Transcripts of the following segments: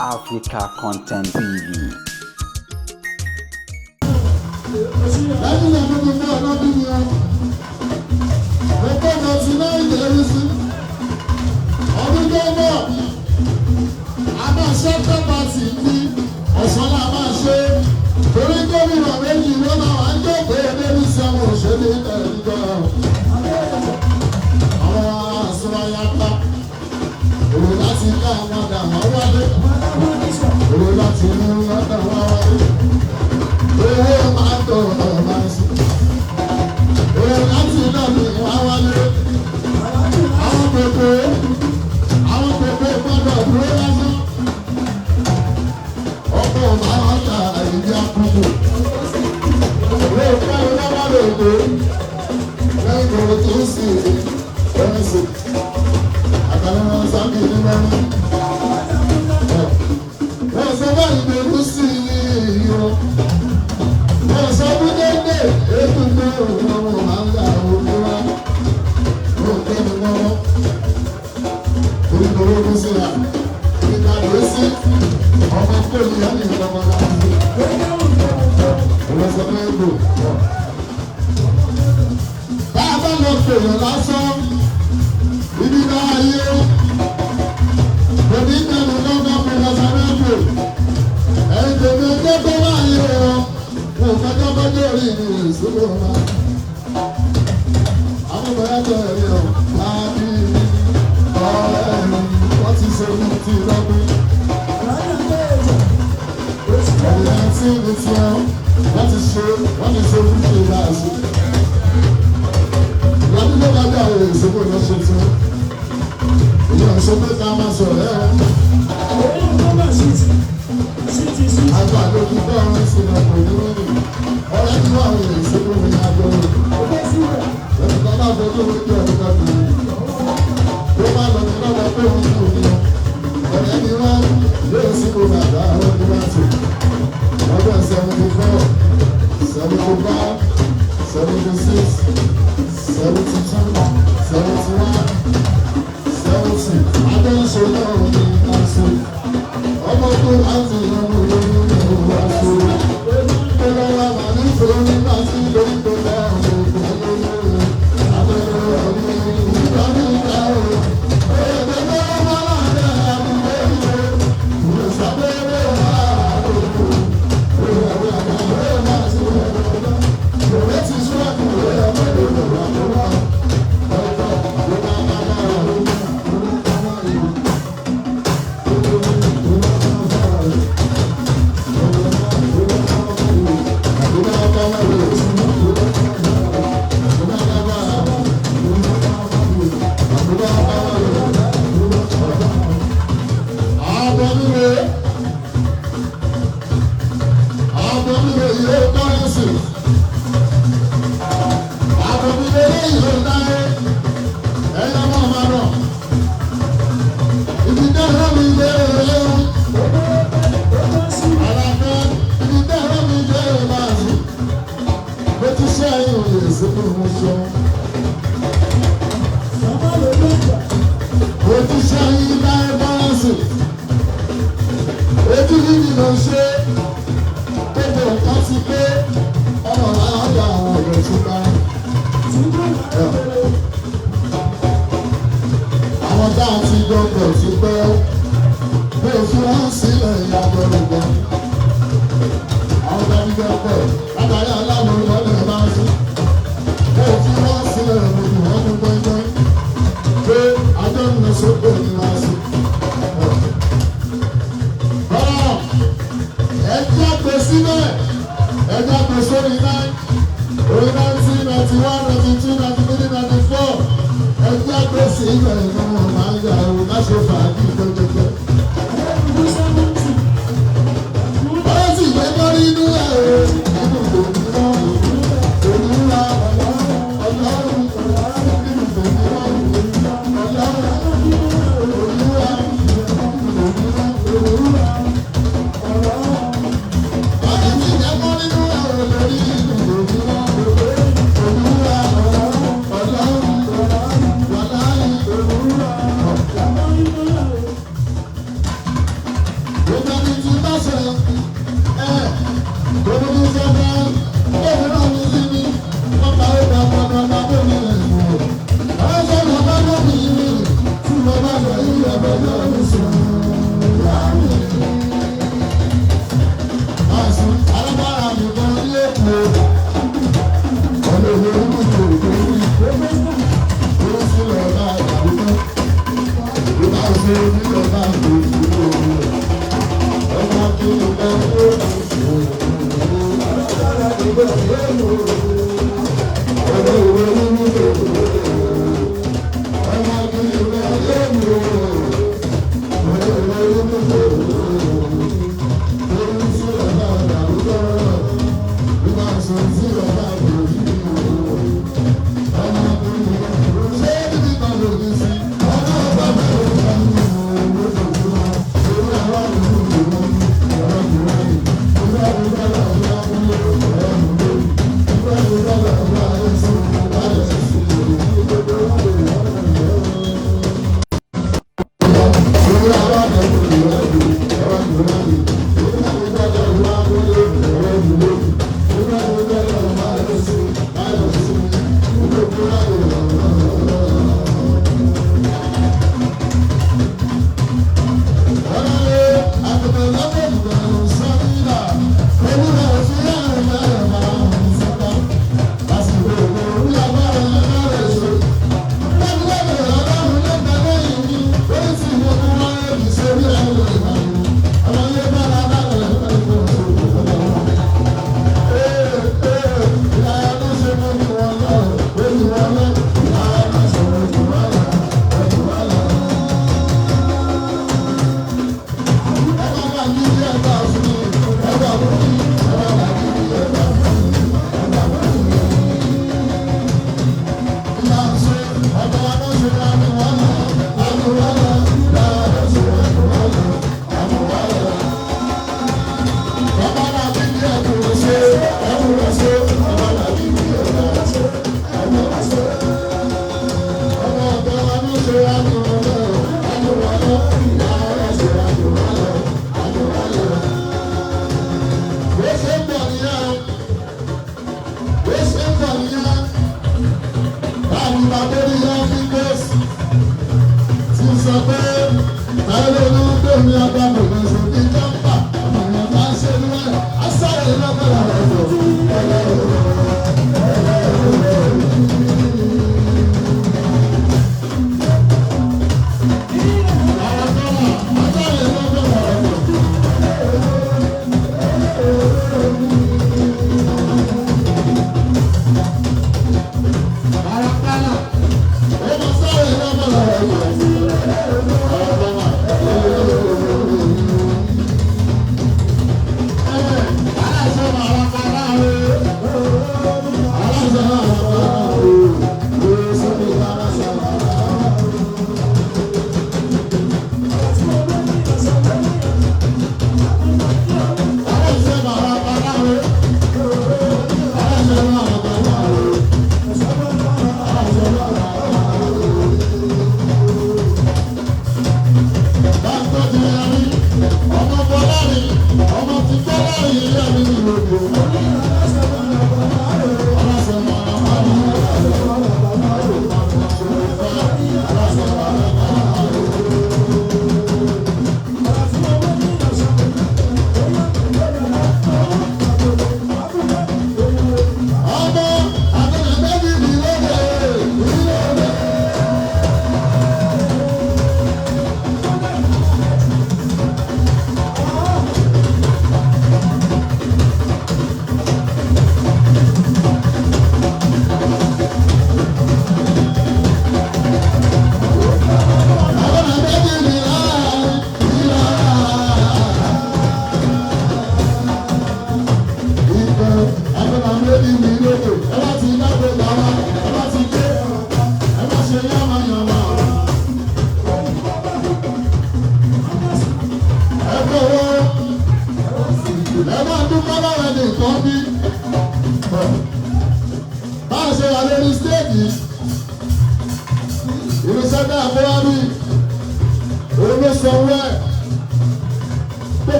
Africa Content TV. Lẹ́yìn ẹ̀mí ni mo ọ̀nà bí mi ọ́. Mo kọ́ ọ̀nà tí náà ń yẹrí sí. Ọdún tó ń bọ̀, a máa ṣe pẹ́pàtì ní ọ̀sán náà máa ṣe. Torí gómìnà méjì ló máa wá ń jókòó lórí sí àwọn òṣèlú ẹ̀ẹ́dìgbà. Àwọn àṣírayapa. Èrò láti ká àwọn àdàmọ́ wálé. Èrò láti mú àdàmọ́ wálé. Owó máa ń tọ̀ ọ̀rọ̀ máa ń sùn. Èrò láti náà ní wá wálé. Àwọn gbogbo gbọ́dọ̀ dúró lásán. Ọkọ̀ máa ń ta àìdí àkókò. Owó ìpàdé lọ́wọ́ lè dé. Lẹ́yìn tó tó sì ẹni sùn. Àtàlẹ́ wọn sábì ní mẹ́rin. Wọ́n sọ báyìí pé kú sí ìyó. Wọ́n sọ fún dédé ètò náà wọ́n máa ń gbà òkú wá. Wọ́n gbé mi lọ́wọ́. Onígbòrò kú sí wa. Ìgbà ló sí ọmọ kóòlù yá ní ìjọba láti. Wọ́n sọ fún ẹgbò. Bá a bá lọ pèèyàn lásán, ibi náà yé. Òní ìgbàlù lọ́gbà fún Lọ́sàrẹ́gbò. Ẹ̀yìn tèmi ọjọ́ tó wà yé o. Wọ́n fẹ́jọ́ bọ́jọ́ rí ní ìṣúná wa. Àwọn ọmọ ẹjọ́ rí o. Láàbí ọ̀rẹ́ mi, wọ́n ti ṣe ní ti lọ́gbìn. Ẹ̀yìn tí ní ti ọ́, wọ́n ti ṣe fún ṣe láàṣì. Ìyàbí ló bá dá àwọn ìṣòro lọ ṣe tí wọ́n. Ìyá ìṣòro ká máa sọ̀rọ̀ ẹ̀ ọ́. Àgbà ló fi bọ́ ọ̀rẹ́ sí ọkọ̀ ìdúrónì. Ọ̀rẹ́ tí wọ́n àwọn ìṣòro ní agbóhùn. Ẹ̀sùn bá fojú orí ọ̀rẹ́ kọ́kùn. Tó bá lọ ní lọ́wọ́ pé òun kò ní. Ọ̀rẹ́ ni wọ́n yóò sí kó bàbá àwọn tó bá tò. Ọdún 74, 75, 76, 72, 71, 70. Adé ń ṣe náà ní àṣẹ. Ọmọ tó láti ọmọ olórí ní ìwà ṣe. Ó lọ́wọ́ àmà ní ìfòrí láti lórí tó bá ọmọ ògùn olórí. Abẹ́rẹ́ ọ̀rẹ́ ìgbà ní ìgbà ọ̀rọ̀. Èdè tó wà láàrin àbúgbé ìwé. Ìwé sábẹ́rẹ́ wà àdókò. Ìwé àgbàgbé máa ti wọ̀ lọ́dọ̀. Ìwé ti ṣúwàkù ìwé ọmọ ìlú wà lọ́wọ́. Ọ̀pọ̀ ìwé máa máa máa rọ̀ lórí. Àwọn tá a ti gbọ́dọ̀ ti pẹ́ bí o fi wọ́n sílẹ̀ ìyàtọ̀ rògbò. Àwọn tá a ti gbọ́dọ̀ látàrí aláwọ̀ ìwọ́lẹ̀ máa ń sùn. Bí o fi wọ́n sílẹ̀ ìròyìn wọ́n mú gbọ́ngbọ́n. Pé ajọ́ ń lọ sókè ní wá sí. Bọ́lá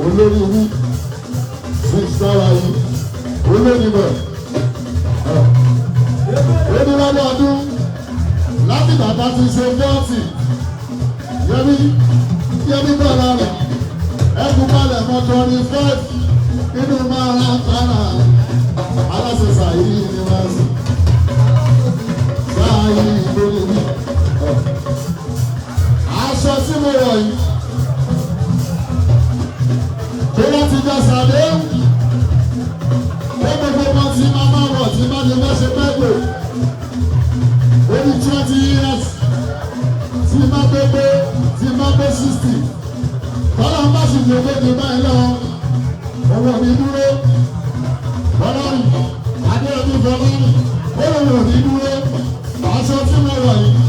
olórí wí sí sára yìí olórí bẹ̀. Onílọ́dọ̀ ọdún láti bàbá ti ṣe fọ́ọ̀tì yẹmí bọ́lá rẹ̀ ẹkùn balẹ̀ mọ́tò ní fẹ́ẹ̀tì inú máa ra kára aláṣẹ sàyí ni wọ́n sì sáyé lórí mi. Aṣọ tí mo wọ̀ yìí tó wọ́n ti jọ sàdéhùn ó gbogbo wọn tí máa máa wọ̀ tí máa lè mẹ́ṣe pẹ́gbò ó ní 20 years tí máa gbégbé tí máa gbé 60 tọ́lá ń bá sì lè gbégbé báyìí lọ owó mi dúró bọ́lọ́rì adéyẹmí bọ́lọ́rì ó lòun ò ní dúró aṣọ tí mo wọ̀ yìí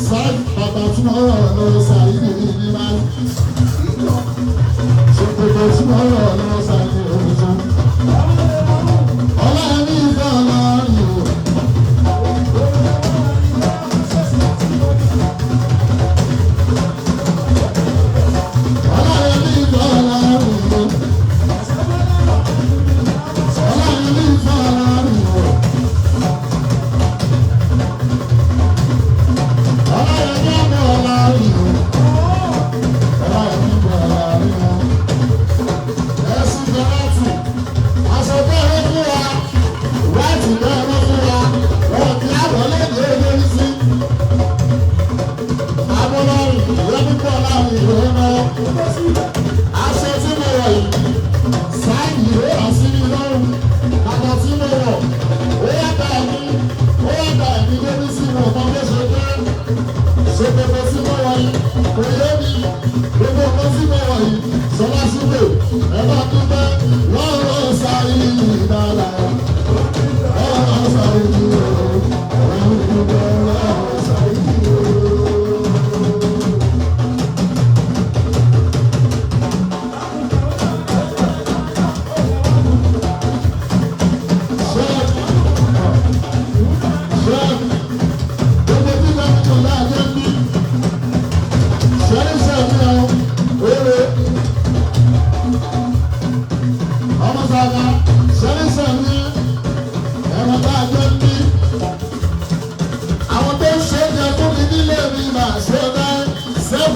sáà bàbá tí mo wọ̀ lọ́wọ́ sáà yìí ní máa ṣòkòtò tí mo wọ̀ lọ́wọ́ sáà yìí ní òkúta. Ọlọ́run ìfẹ́ ọlọ́run o. Ọlọ́run ìfẹ́ ọlọ́run o. Ọlọ́run ìfẹ́ ọlọ́run o.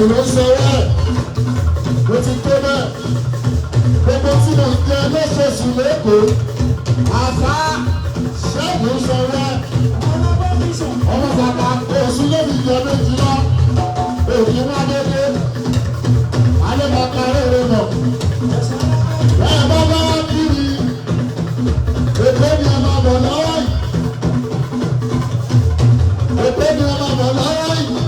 Ló ṣe rẹ̀ ló ti tó bẹ́ẹ̀ gbogbo tí mo jẹ lóṣooṣù lẹ́kọ̀ọ́ àfa ṣẹ́ẹ̀bù ṣe rẹ̀ ọmọ bàbá oṣù lóbi jẹ méjì lọ òkè má dédé adébàkà rere lọ bẹ́ẹ̀ bá bá wá kiri èpè ni ẹ máa bọ̀ lọ́wọ́ yìí èpè ni ẹ máa bọ̀ lọ́wọ́ yìí.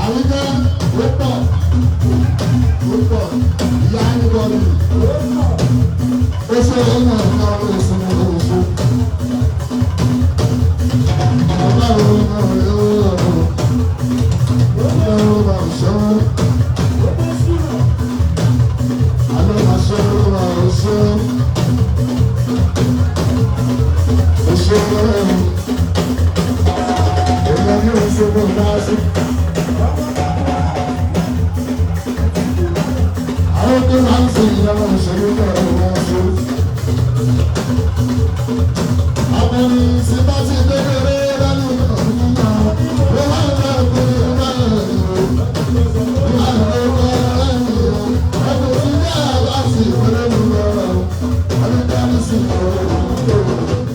àríjẹ́ ó pọ̀ ìyá ẹni bọ́ọ̀lù ó ṣe ọmọ ọ̀gá oṣù oṣù ọba òun náà yóò ọba òṣèlú alẹ́ máa ṣe ọba òṣèlú òṣèlú ẹ̀yà ní òṣèlú náà sí. Àwọn tó máa ń ṣe ìyàwó ìṣòro náà wọ́n ṣe. Àwọn ìsì bá ti kékeré lẹ́nu ọ̀hún náà, wọ́n máa ń lọ pé wọ́n máa ń lọ wọ́n máa ń lọ lẹ́yìn o. Ẹ̀kọ́ sí ní àbá sí ìpínlẹ̀ lọ, ọdún tí a ní sí ìpínlẹ̀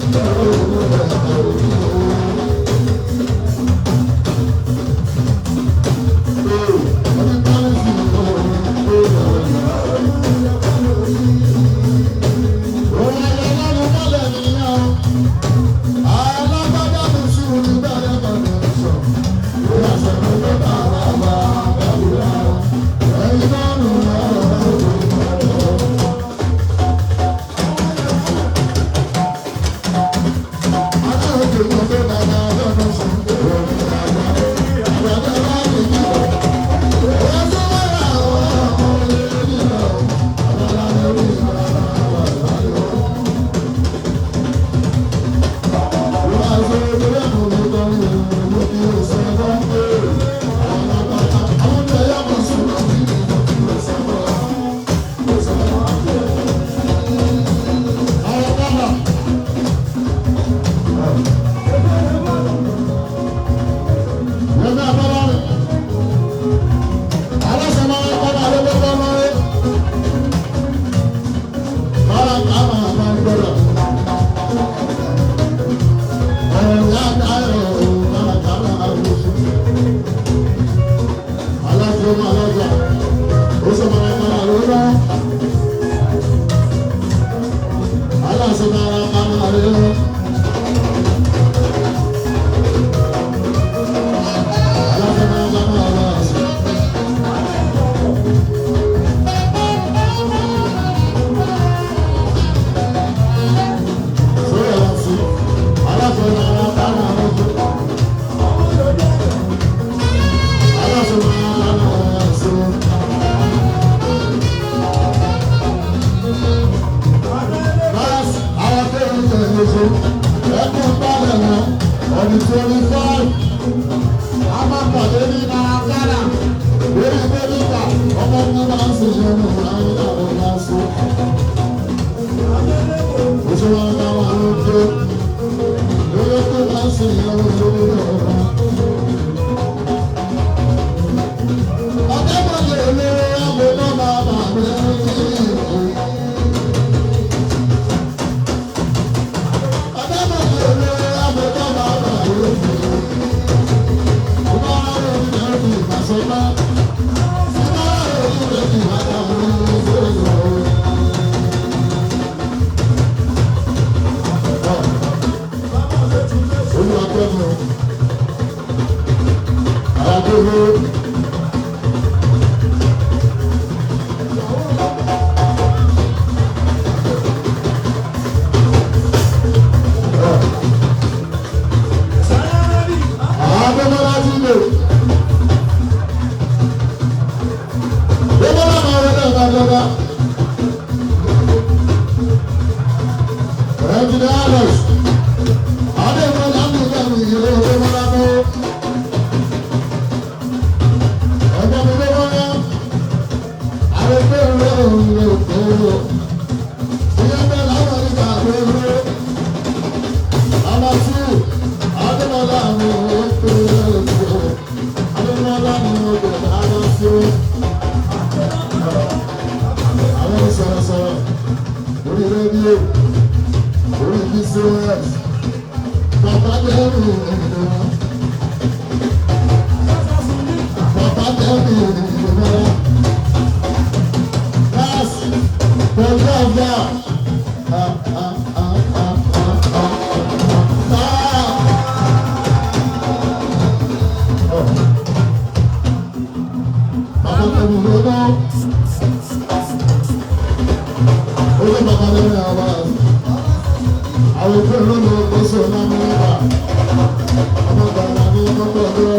Oh.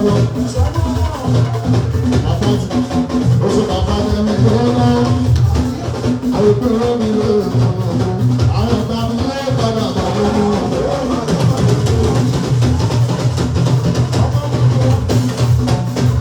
wọn.